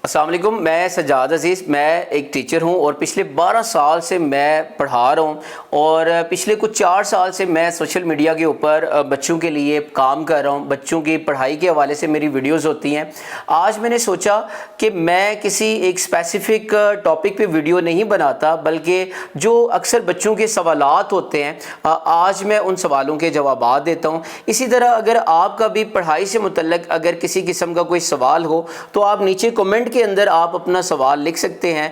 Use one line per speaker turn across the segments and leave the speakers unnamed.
السلام علیکم، میں سجاد عزیز، میں ایک ٹیچر ہوں اور پچھلے 12 سال سے میں پڑھا رہا ہوں اور پچھلے کچھ 4 سال سے میں سوشل میڈیا کے اوپر بچوں کے لیے کام کر رہا ہوں۔ بچوں کی پڑھائی کے حوالے سے میری ویڈیوز ہوتی ہیں۔ آج میں نے سوچا کہ میں کسی ایک اسپیسیفک ٹاپک پہ ویڈیو نہیں بناتا، بلکہ جو اکثر بچوں کے سوالات ہوتے ہیں آج میں ان سوالوں کے جوابات دیتا ہوں۔ اسی طرح اگر آپ کا بھی پڑھائی سے متعلق اگر کسی قسم کا کوئی سوال ہو تو آپ نیچے کمنٹ کے اندر آپ اپنا سوال لکھ سکتے ہیں۔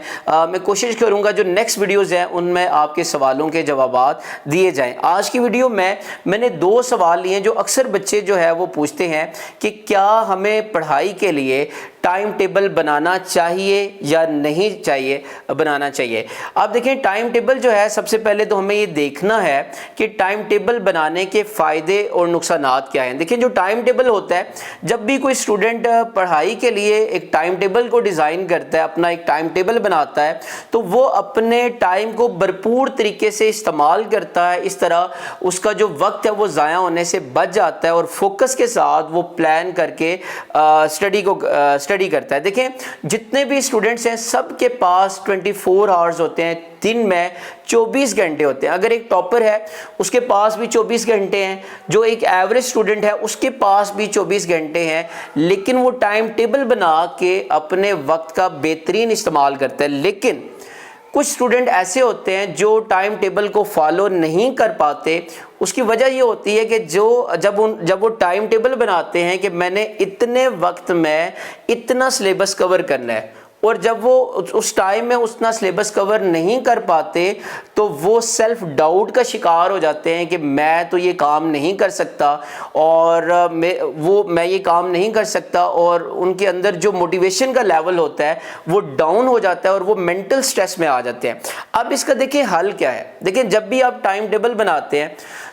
میں کوشش کروں گا جو نیکسٹ ویڈیوز ہیں ان میں آپ کے سوالوں کے جوابات دیے جائیں۔ آج کی ویڈیو میں نے 2 سوال لیے جو اکثر بچے جو ہے وہ پوچھتے ہیں کہ کیا ہمیں پڑھائی کے لیے ٹائم ٹیبل بنانا چاہیے یا نہیں چاہیے بنانا چاہیے۔ آپ دیکھیں ٹائم ٹیبل جو ہے، سب سے پہلے تو ہمیں یہ دیکھنا ہے کہ ٹائم ٹیبل بنانے کے فائدے اور نقصانات کیا ہیں۔ دیکھیں جو ٹائم ٹیبل ہوتا ہے، جب بھی کوئی اسٹوڈنٹ پڑھائی کے لیے ایک ٹائم ٹیبل کو ڈیزائن کرتا ہے، اپنا ایک ٹائم ٹیبل بناتا ہے، تو وہ اپنے ٹائم کو بھرپور طریقے سے استعمال کرتا ہے۔ اس طرح اس کا جو وقت ہے وہ ضائع ہونے سے بچ جاتا ہے اور فوکس کے ساتھ وہ پلان کر کے اسٹڈی کرتا ہے۔ دیکھیں جتنے بھی اسٹوڈنٹس ہیں سب کے پاس 24 آورز ہوتے ہیں، دن میں 24 گھنٹے ہوتے ہیں۔ اگر ایک ٹاپر ہے اس کے پاس بھی 24 گھنٹے ہیں، جو ایک ایوریج اسٹوڈنٹ ہے اس کے پاس بھی 24 گھنٹے ہیں، لیکن وہ ٹائم ٹیبل بنا کے اپنے وقت کا بہترین استعمال کرتا ہے۔ لیکن کچھ اسٹوڈنٹ ایسے ہوتے ہیں جو ٹائم ٹیبل کو فالو نہیں کر پاتے۔ اس کی وجہ یہ ہوتی ہے کہ جب وہ ٹائم ٹیبل بناتے ہیں کہ میں نے اتنے وقت میں اتنا سلیبس کور کرنا ہے، اور جب وہ اس ٹائم میں اتنا سلیبس کور نہیں کر پاتے تو وہ سیلف ڈاؤٹ کا شکار ہو جاتے ہیں کہ میں تو یہ کام نہیں کر سکتا، اور میں یہ کام نہیں کر سکتا، اور ان کے اندر جو موٹیویشن کا لیول ہوتا ہے وہ ڈاؤن ہو جاتا ہے اور وہ مینٹل سٹریس میں آ جاتے ہیں۔ اب اس کا دیکھیں حل کیا ہے۔ دیکھیں جب بھی آپ ٹائم ٹیبل بناتے ہیں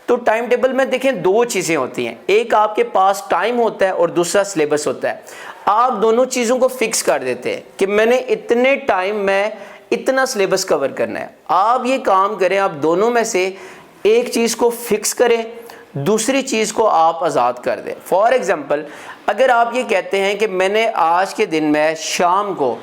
تو ٹائم ٹیبل میں دیکھیں 2 چیزیں ہوتی ہیں، ایک آپ کے پاس ٹائم ہوتا ہے اور دوسرا سلیبس ہوتا ہے۔ آپ دونوں چیزوں کو فکس کر دیتے ہیں کہ میں نے اتنے ٹائم میں اتنا سلیبس کور کرنا ہے۔ آپ یہ کام کریں، آپ دونوں میں سے ایک چیز کو فکس کریں، دوسری چیز کو آپ آزاد کر دیں۔ فار ایگزامپل اگر آپ یہ کہتے ہیں کہ میں نے آج کے دن میں شام کو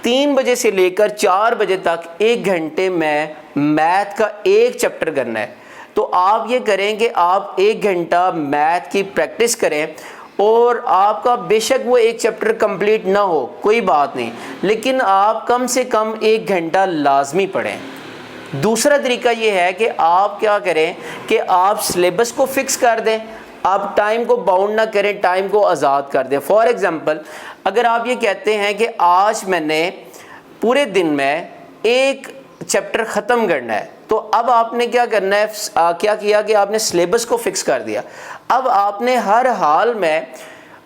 3 بجے سے لے کر 4 بجے تک 1 گھنٹے میں میتھ کا ایک چیپٹر کرنا ہے، تو آپ یہ کریں کہ آپ 1 گھنٹہ میتھ کی پریکٹس کریں، اور آپ کا بے شک وہ ایک چیپٹر کمپلیٹ نہ ہو کوئی بات نہیں، لیکن آپ کم سے کم 1 گھنٹہ لازمی پڑھیں۔ دوسرا طریقہ یہ ہے کہ آپ کیا کریں کہ آپ سلیبس کو فکس کر دیں، آپ ٹائم کو باؤنڈ نہ کریں، ٹائم کو آزاد کر دیں۔ فار ایگزامپل اگر آپ یہ کہتے ہیں کہ آج میں نے پورے دن میں ایک چیپٹر ختم کرنا ہے، تو اب آپ نے کیا کرنا ہے، کیا کیا کہ آپ نے سلیبس کو فکس کر دیا۔ اب آپ نے ہر حال میں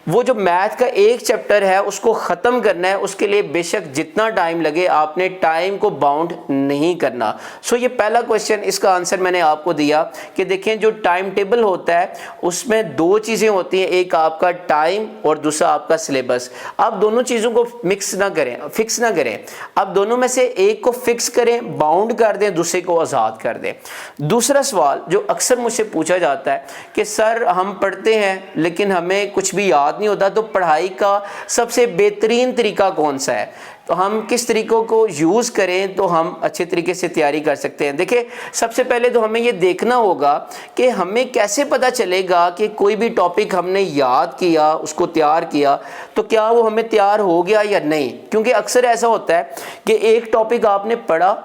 وہ جو میتھ کا ایک چیپٹر ہے اس کو ختم کرنا ہے، اس کے لیے بے شک جتنا ٹائم لگے آپ نے ٹائم کو باؤنڈ نہیں کرنا۔ یہ پہلا کویسچن، اس کا آنسر میں نے آپ کو دیا کہ دیکھیں جو ٹائم ٹیبل ہوتا ہے اس میں 2 چیزیں ہوتی ہیں، ایک آپ کا ٹائم اور دوسرا آپ کا سلیبس۔ آپ دونوں چیزوں کو فکس نہ کریں، آپ دونوں میں سے ایک کو فکس کریں، باؤنڈ کر دیں، دوسرے کو آزاد کر دیں۔ دوسرا سوال جو اکثر مجھ سے پوچھا جاتا ہے کہ سر ہم پڑھتے ہیں لیکن ہمیں کچھ بھی یاد نہیں ہوتا، تو پڑھائی کا سب سے بہترین طریقہ کون سا ہے، تو ہم کس طریقوں کو یوز کریں تو ہم اچھے طریقے سے تیاری کر سکتے ہیں۔ دیکھیں سب سے پہلے تو ہمیں یہ دیکھنا ہوگا کہ ہمیں کیسے پتہ چلے گا کہ کوئی بھی ٹاپک ہم نے یاد کیا، اس کو تیار کیا، تو کیا وہ ہمیں تیار ہو گیا یا نہیں۔ کیونکہ اکثر ایسا ہوتا ہے کہ ایک ٹاپک آپ نے پڑھا،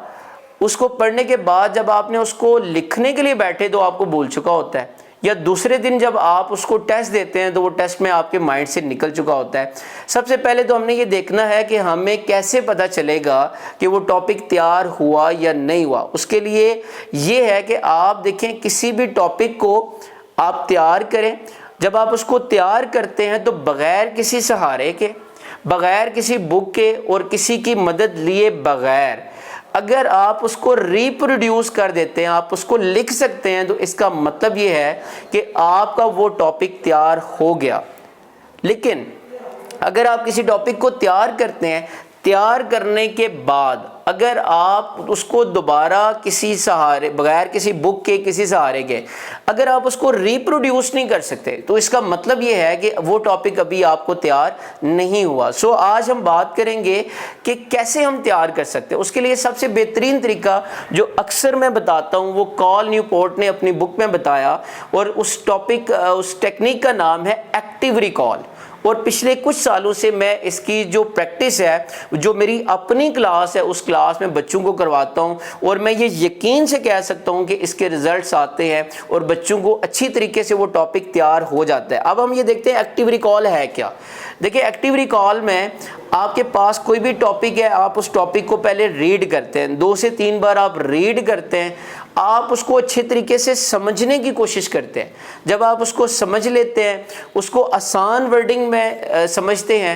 اس کو پڑھنے کے بعد جب آپ نے اس کو لکھنے کے لیے بیٹھے تو آپ کو بھول چکا ہوتا ہے، یا دوسرے دن جب آپ اس کو ٹیسٹ دیتے ہیں تو وہ ٹیسٹ میں آپ کے مائنڈ سے نکل چکا ہوتا ہے۔ سب سے پہلے تو ہم نے یہ دیکھنا ہے کہ ہمیں کیسے پتہ چلے گا کہ وہ ٹاپک تیار ہوا یا نہیں ہوا۔ اس کے لیے یہ ہے کہ آپ دیکھیں کسی بھی ٹاپک کو آپ تیار کریں، جب آپ اس کو تیار کرتے ہیں تو بغیر کسی سہارے کے، بغیر کسی بک کے اور کسی کی مدد لیے بغیر اگر آپ اس کو ریپروڈیوس کر دیتے ہیں، آپ اس کو لکھ سکتے ہیں، تو اس کا مطلب یہ ہے کہ آپ کا وہ ٹاپک تیار ہو گیا۔ لیکن اگر آپ کسی ٹاپک کو تیار کرتے ہیں، تیار کرنے کے بعد اگر آپ اس کو دوبارہ کسی سہارے بغیر کسی بک کے کسی سہارے کے اگر آپ اس کو ریپروڈیوس نہیں کر سکتے تو اس کا مطلب یہ ہے کہ وہ ٹاپک ابھی آپ کو تیار نہیں ہوا. سو آج ہم بات کریں گے کہ کیسے ہم تیار کر سکتے ہیں. اس کے لیے سب سے بہترین طریقہ جو اکثر میں بتاتا ہوں وہ کال نیوپورٹ نے اپنی بک میں بتایا, اور اس ٹیکنیک کا نام ہے ایکٹیو ریکال. اور پچھلے کچھ سالوں سے میں اس کی جو پریکٹس ہے, جو میری اپنی کلاس ہے, اس کلاس میں بچوں کو کرواتا ہوں, اور میں یہ یقین سے کہہ سکتا ہوں کہ اس کے رزلٹس آتے ہیں اور بچوں کو اچھی طریقے سے وہ ٹاپک تیار ہو جاتا ہے. اب ہم یہ دیکھتے ہیں ایکٹیو ریکال ہے کیا. دیکھیں ایکٹیو ریکال میں آپ کے پاس کوئی بھی ٹاپک ہے, آپ اس ٹاپک کو پہلے ریڈ کرتے ہیں, 2 سے 3 بار آپ ریڈ کرتے ہیں, آپ اس کو اچھے طریقے سے سمجھنے کی کوشش کرتے ہیں. جب آپ اس کو سمجھ لیتے ہیں, اس کو آسان ورڈنگ میں سمجھتے ہیں,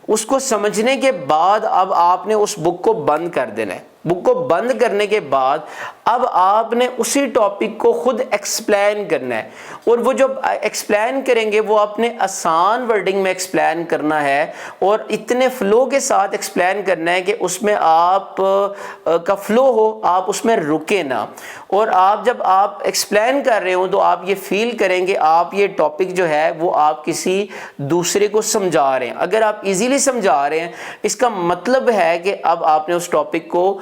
اس کو سمجھنے کے بعد اب آپ نے اس بک کو بند کر دینا ہے. بک کو بند کرنے کے بعد اب آپ نے اسی ٹاپک کو خود ایکسپلین کرنا ہے, اور وہ جو ایکسپلین کریں گے وہ اپنے آسان ورڈنگ میں ایکسپلین کرنا ہے, اور اتنے فلو کے ساتھ ایکسپلین کرنا ہے کہ اس میں آپ کا فلو ہو, آپ اس میں رکے نہ. اور آپ جب آپ ایکسپلین کر رہے ہوں تو آپ یہ فیل کریں کہ آپ یہ ٹاپک جو ہے وہ آپ کسی دوسرے کو سمجھا رہے ہیں. اگر آپ ایزیلی سمجھا رہے ہیں اس کا مطلب ہے کہ اب آپ نے اس ٹاپک کو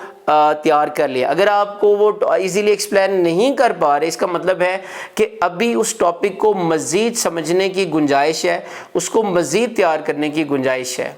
تیار کر لیا. اگر آپ کو وہ ایزیلی ایکسپلین نہیں کر پا رہے, اس کا مطلب ہے کہ ابھی اس ٹاپک کو مزید سمجھنے کی گنجائش ہے, اس کو مزید تیار کرنے کی گنجائش ہے.